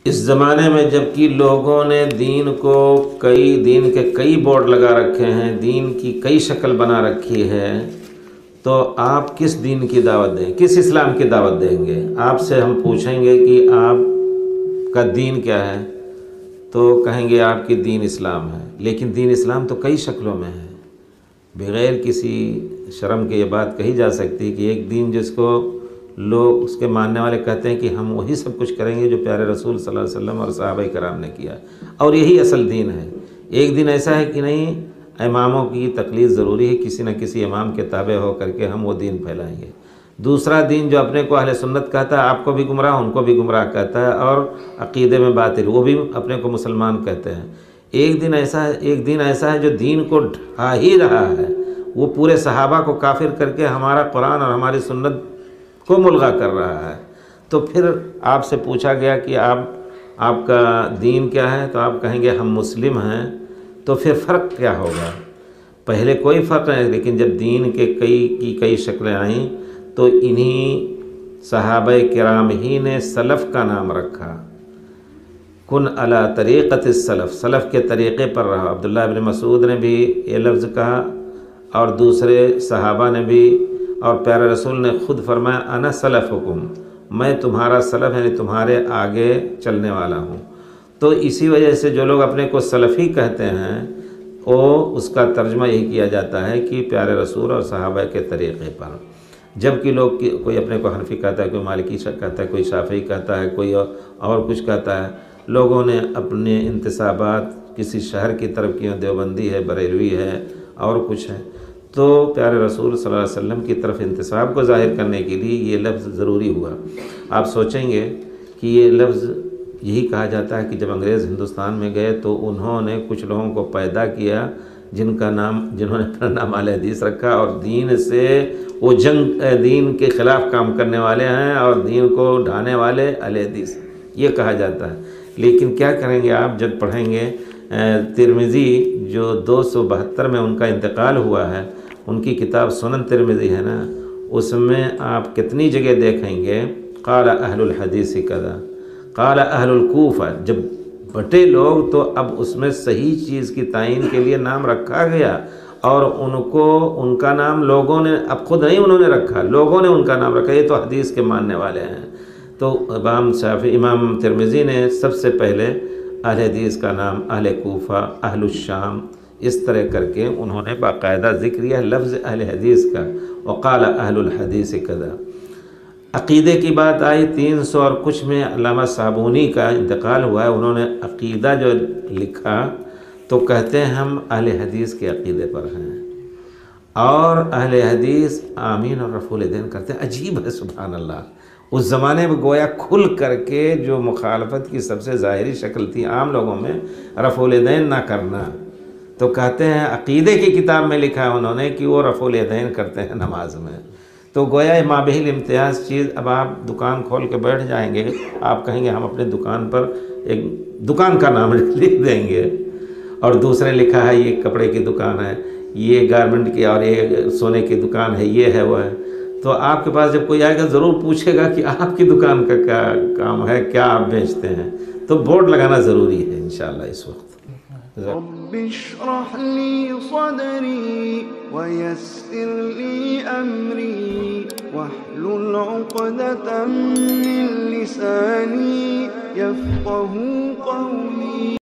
اس زمانے میں جبکہ لوگوں نے دین کے کئی بورڈ لگا رکھے ہیں، دین کی کئی شکل بنا رکھی ہے، تو آپ کس دین کی دعوت دیں، کس اسلام کی دعوت دیں گے؟ آپ سے ہم پوچھیں گے کہ آپ کا دین کیا ہے، تو کہیں گے آپ کی دین اسلام ہے، لیکن دین اسلام تو کئی شکلوں میں ہے۔ بغیر کسی شرم کے یہ بات کہی جا سکتی کہ ایک دین جس کو لوگ اس کے ماننے والے کہتے ہیں کہ ہم وہی سب کچھ کریں گے جو پیارے رسول صلی اللہ علیہ وسلم اور صحابہ کرام نے کیا، اور یہی اصل دین ہے۔ ایک دن ایسا ہے کہ نہیں، اماموں کی تقلید ضروری ہے، کسی نہ کسی امام کے تابع ہو کر کے ہم وہ دین پھیلائیں گے۔ دوسرا دین جو اپنے کو اہل سنت کہتا ہے، آپ کو بھی گمراہ ان کو بھی گمراہ کہتا ہے، اور عقیدے میں باطل، وہ بھی اپنے کو مسلمان کہتے ہیں۔ ایک دن ایسا ہے جو دین کو ڈھا ہی رہا ہے، وہ پورے صحابہ کو کافر کر کے ہمارا قرآن اور ہماری سنت کو ملغا کر رہا ہے۔ تو پھر آپ سے پوچھا گیا کہ آپ کا دین کیا ہے، تو آپ کہیں گے ہم مسلم ہیں، تو پھر فرق کیا ہوگا؟ پہلے کوئی فرق نہیں، لیکن جب دین کے کئی شکلیں آئیں تو انہی صحابہ کرام ہی نے سلف کا نام رکھا۔ کن علی طریقۃ السلف، سلف کے طریقے پر رہا۔ عبداللہ ابن مسعود نے بھی یہ لفظ کہا، اور دوسرے صحابہ نے بھی، اور پیارے رسول نے خود فرمایا انا سلفکم، میں تمہارا سلف یعنی تمہارے آگے چلنے والا ہوں۔ تو اسی وجہ سے جو لوگ اپنے کو سلفی کہتے ہیں، وہ اس کا ترجمہ یہی کیا جاتا ہے کہ پیارے رسول اور صحابہ کے طریقے پر۔ جبکہ لوگ کوئی اپنے کو حنفی کہتا ہے، کوئی مالکی کہتا ہے، کوئی شافعی کہتا ہے، کوئی اور کچھ کہتا ہے۔ لوگوں نے اپنے انتسابات کسی شہر کی طرف کیے، دیوبندی ہے، بریلوی ہے، اور کچھ ہے، تو پیارے رسول صلی اللہ علیہ وسلم کی طرف انتساب کو ظاہر کرنے کے لیے یہ لفظ ضروری ہوا۔ آپ سوچیں گے کہ یہ لفظ یہی کہا جاتا ہے کہ جب انگریز ہندوستان میں گئے تو انہوں نے کچھ لوگوں کو پیدا کیا جنہوں نے اپنا نام اہل حدیث رکھا، اور دین سے وہ دین کے خلاف کام کرنے والے ہیں، اور دین کو ڈھانے والے اہل حدیث، یہ کہا جاتا ہے۔ لیکن کیا کریں گے آپ جب پڑھیں گے ترمذی جو 272 میں ان کا انتقال ہوا ہے، ان کی کتاب سنن ترمذی ہے نا، اس میں آپ کتنی جگہ دیکھیں گے قال اہل الحدیث کذا، قال اہل الکوفہ، جب بٹے لوگ تو اب اس میں صحیح چیز کی تعین کے لیے نام رکھا گیا، اور ان کا نام لوگوں نے، اب خود نہیں انہوں نے رکھا، لوگوں نے ان کا نام رکھا، یہ تو حدیث کے ماننے والے ہیں۔ تو امام ترمذی نے سب سے پہلے اہل حدیث کا نام اہل کوفہ، اہل الشام، اس طرح کر کے انہوں نے باقاعدہ ذکر کیا لفظ اہل حدیث کا، وقال اہل الحدیث کذا۔ عقیدے کی بات آئی 300 اور کچھ میں علامہ صابونی کا انتقال ہوا ہے، انہوں نے عقیدہ جو لکھا تو کہتے ہیں ہم اہل حدیث کے عقیدے پر ہیں، اور اہل حدیث آمین اور رفع الیدین کرتے ہیں۔ عجیب ہے، سبحان اللہ، اس زمانے میں گویا کھل کر کے جو مخالفت کی سب سے ظاہری شکل تھی عام لوگوں میں، رفع الیدین نہ کرنا، تو کہتے ہیں عقیدے کی کتاب میں لکھا ہے انہوں نے کہ وہ رفع الیدین کرتے ہیں نماز میں۔ تو گویا مابہ الامتیاز چیز، اب آپ دکان کھول کے بیٹھ جائیں گے، آپ کہیں گے ہم اپنے دکان پر ایک دکان کا نام لکھ دیں گے، اور دوسرے لکھا ہے یہ کپڑے کی دکان ہے، یہ گارمنٹ کی، اور یہ سونے کی دکان ہے، یہ ہے وہ ہے۔ تو آپ کے پاس جب کوئی آئے گا ضرور پوچھے گا کہ آپ کی دکان کا کیا کام ہے، کیا آپ بیچتے ہیں، تو بورڈ لگانا ضروری ہے انشاءاللہ اس وقت۔ رب اشرح لي صدري ويسر لي أمري واحلل عقدة من لساني يفقه قولي